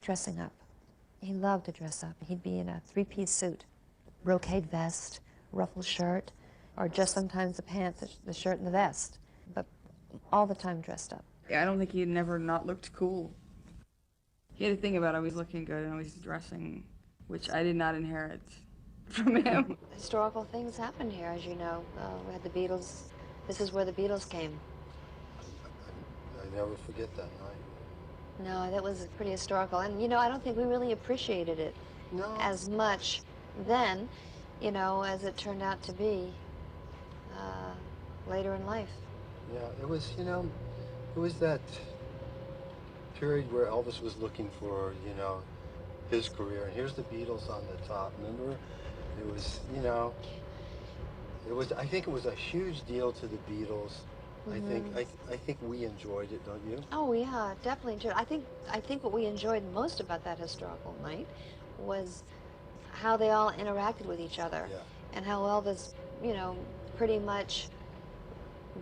dressing up. He loved to dress up. He'd be in a three-piece suit, brocade vest, ruffled shirt, or just sometimes the pants, the shirt and the vest, but all the time dressed up. I don't think he'd never not looked cool. He had a thing about always looking good and always dressing, which I did not inherit from him. Historical things happened here, as you know. We had the Beatles. This is where the Beatles came. I never forget that night. No, that was pretty historical. And, you know, I don't think we really appreciated it as much then, you know, as it turned out to be later in life. Yeah, it was, you know, it was that period where Elvis was looking for, you know, his career. And here's the Beatles on the top. Remember? It was, you know, it was, I think it was a huge deal to the Beatles. Mm-hmm. I think we enjoyed it, don't you? Oh yeah, definitely enjoyed it. I think what we enjoyed most about that historical night was how they all interacted with each other, and how Elvis, you know, pretty much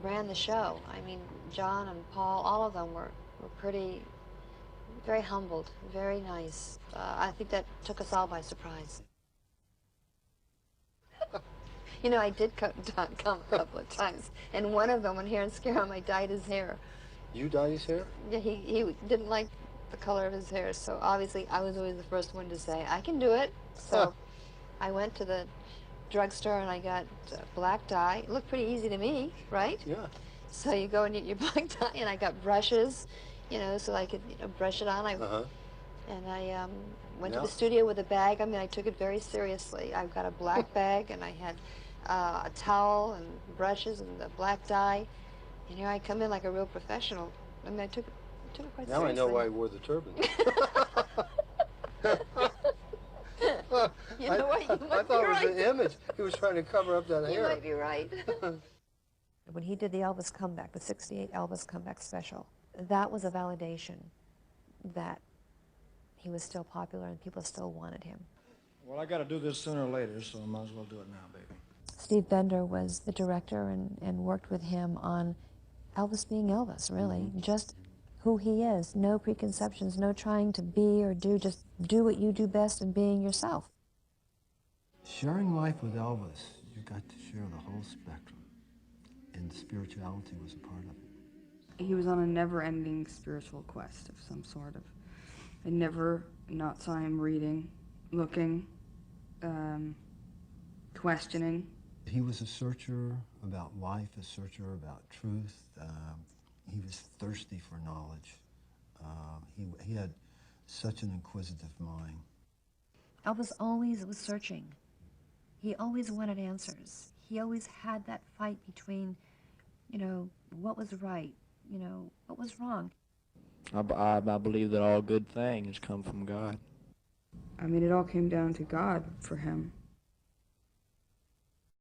ran the show. I mean, John and Paul, all of them were pretty, very humbled, very nice. I think that took us all by surprise. You know, I did cut Don come a couple of times, and one of them, when Hair and Scare, I dyed his hair. You dyed his hair? Yeah, he didn't like the color of his hair, so obviously I was always the first one to say, I can do it. So I went to the drugstore and I got black dye. It looked pretty easy to me, right? Yeah. So you go and get your black dye, and I got brushes, you know, so I could, you know, brush it on. And I went to the studio with a bag. I mean, I took it very seriously. I've got a black bag, and I had a towel and brushes and the black dye. And here I come in like a real professional. I mean, I took it quite seriously. Now I know why he wore the turban. You know what? You might I thought be it was right. an image. He was trying to cover up that hair. You might be right. When he did the Elvis comeback, the '68 Elvis comeback special, that was a validation that he was still popular and people still wanted him. Well, I got to do this sooner or later, so I might as well do it now, baby. Steve Bender was the director and worked with him on Elvis being Elvis, really. Just who he is. No preconceptions, no trying to be or do, just do what you do best and being yourself. Sharing life with Elvis, you got to share the whole spectrum, and spirituality was a part of it. He was on a never-ending spiritual quest of some sort of. I never not saw him reading, looking, questioning. He was a searcher about life, a searcher about truth. He was thirsty for knowledge. He had such an inquisitive mind. Elvis always was searching. He always wanted answers. He always had that fight between, you know, what was right, you know, what was wrong. I believe that all good things come from God. I mean, it all came down to God for him.